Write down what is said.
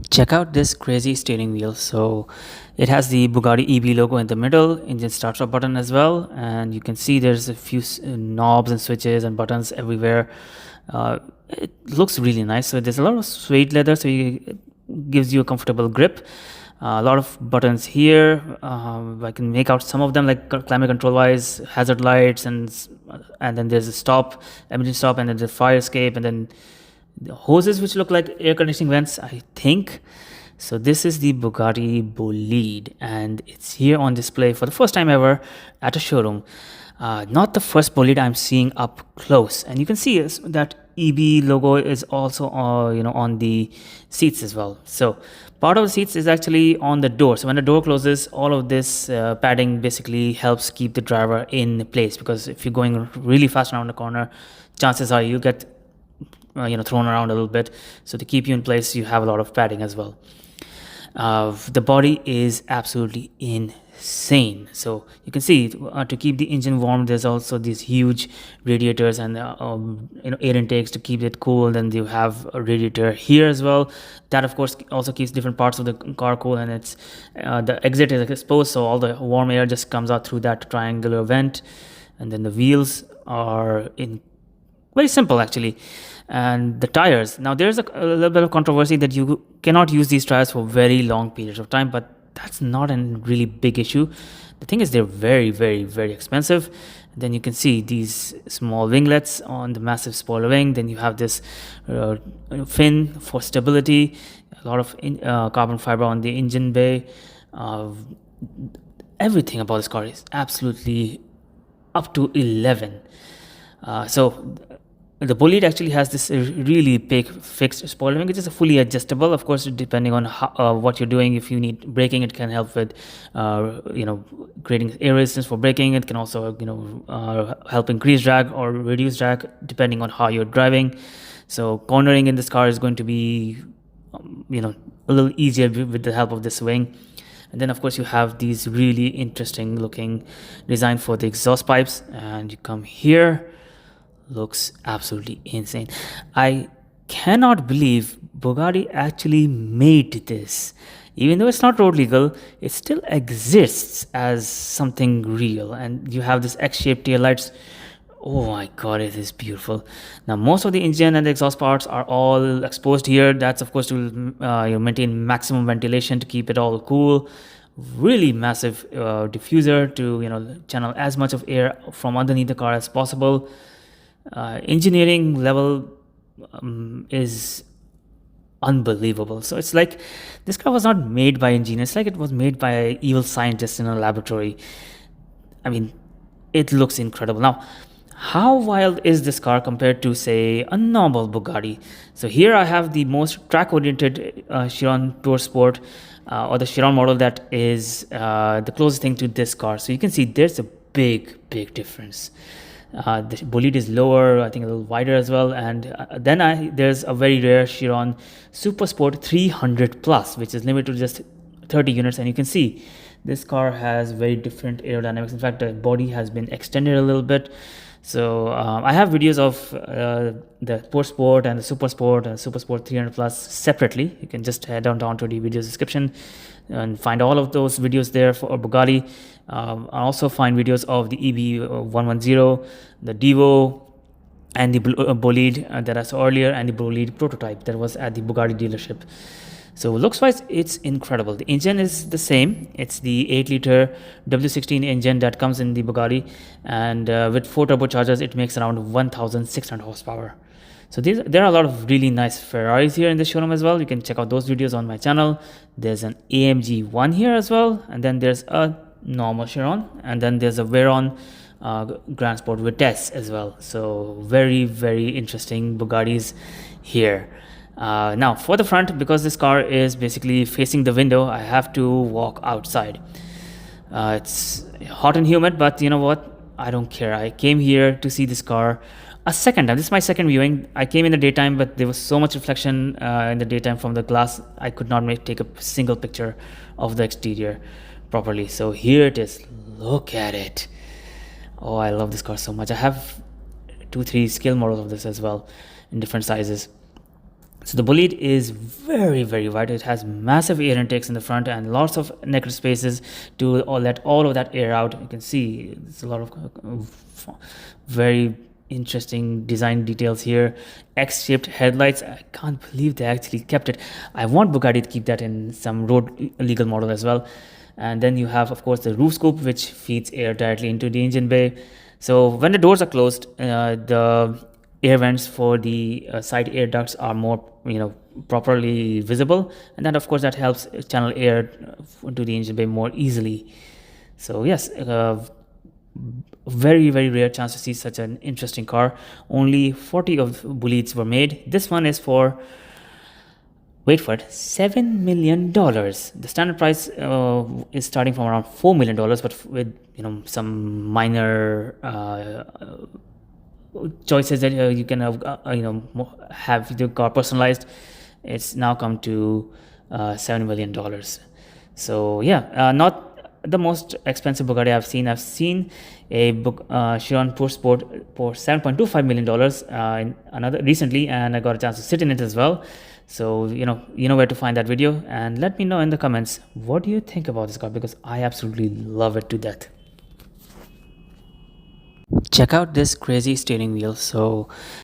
Check out this crazy steering wheel. So it has the Bugatti EB logo in the middle, engine startup button as well, and you can see there's a few knobs and switches and buttons everywhere. It looks really nice. So there's a lot of suede leather, so it gives you a comfortable grip. A lot of buttons here. I can make out some of them, like climate control wise, hazard lights, and then there's a stop, emergency stop, and then the fire escape, and then the hoses which look like air conditioning vents, I think. So this is the Bugatti Bolide, and it's here on display for the first time ever at a showroom. Not the first Bolide I'm seeing up close, and you can see that EB logo is also on the seats as well. So part of the seats is actually on the door. So when the door closes, all of this padding basically helps keep the driver in place, because if you're going really fast around the corner, chances are you get thrown around a little bit. So to keep you in place, you have a lot of padding as well. The body is absolutely insane. So you can see to keep the engine warm, there's also these huge radiators and air intakes to keep it cool. Then you have a radiator here as well. That of course also keeps different parts of the car cool, and it's the exit is exposed, so all the warm air just comes out through that triangular vent. And then the wheels are in very simple actually. And the tires, now there's a little bit of controversy that you cannot use these tires for very long periods of time, but that's not a really big issue. The thing is, they're very, very, very expensive. Then you can see these small winglets on the massive spoiler wing. Then you have this fin for stability, a lot of carbon fiber on the engine bay. Everything about this car is absolutely up to 11. So the Bolide actually has this really big fixed spoiler wing, which is fully adjustable. Of course, depending on what you're doing, if you need braking, it can help with creating air resistance for braking. It can also help increase drag or reduce drag depending on how you're driving. So cornering in this car is going to be a little easier with the help of this wing. And then of course you have these really interesting looking design for the exhaust pipes, and you come here. Looks absolutely insane. I cannot believe Bugatti actually made this. Even though it's not road legal, it still exists as something real. And you have this X-shaped taillights. Oh my god, it is beautiful. Now most of the engine and the exhaust parts are all exposed here. That's of course to maintain maximum ventilation, to keep it all cool. Really massive diffuser to channel as much of air from underneath the car as possible. Engineering level is unbelievable. So it's like this car was not made by engineers, it's like it was made by evil scientists in a laboratory. I mean, it looks incredible. Now, how wild is this car compared to, say, a normal Bugatti? So here I have the most track-oriented Chiron Tour Sport, or the Chiron model that is the closest thing to this car. So you can see there's a big difference. The Bolide is lower, I think a little wider as well, and then there's a very rare Chiron Super Sport 300 Plus, which is limited to just 30 units, and you can see this car has very different aerodynamics. In fact, the body has been extended a little bit. So I have videos of the Sport and the Super Sport and Super Sport 300 Plus separately. You can just head down to the video description and find all of those videos there for Bugatti. I also find videos of the EB110, the Devo, and the Bolide that I saw earlier, and the Bolide prototype that was at the Bugatti dealership. So looks wise, it's incredible. The engine is the same. It's the 8-liter W16 engine that comes in the Bugatti, and with 4 turbochargers, it makes around 1,600 horsepower. So there are a lot of really nice Ferraris here in the showroom as well. You can check out those videos on my channel. There's an AMG 1 here as well, and then there's a normal Chiron, and then there's a Veyron Grand Sport Vitesse as well. So very interesting Bugattis here. Now for the front, because this car is basically facing the window, I have to walk outside. It's hot and humid, but you know what, I don't care. I came here to see this car a second time. This is my second viewing. I came in the daytime, but there was so much reflection in the daytime from the glass, I could not take a single picture of the exterior properly. So here it is. Look at it. Oh, I love this car so much. I have 2-3 scale models of this as well in different sizes. So the Bolide is very, very wide. It has massive air intakes in the front and lots of neck spaces to let all of that air out. You can see there's a lot of very interesting design details here. X-shaped headlights. I can't believe they actually kept it. I want Bugatti to keep that in some road legal model as well. And then you have, of course, the roof scoop, which feeds air directly into the engine bay. So when the doors are closed, the air vents for the side air ducts are more, properly visible, and then of course that helps channel air to the engine bay more easily. So yes, very, very rare chance to see such an interesting car. Only 40 of Bolides were made. This one is for, wait for it, $7 million. The standard price is starting from around $4 million, but with some minor choices that you can have the car personalized. It's now come to $7 million. So yeah, not the most expensive Bugatti I've seen. I've seen a Chiron Pure Sport for $7.25 million in another recently, and I got a chance to sit in it as well. So you know where to find that video, and let me know in the comments what do you think about this car, because I absolutely love it to death. Check out this crazy steering wheel. So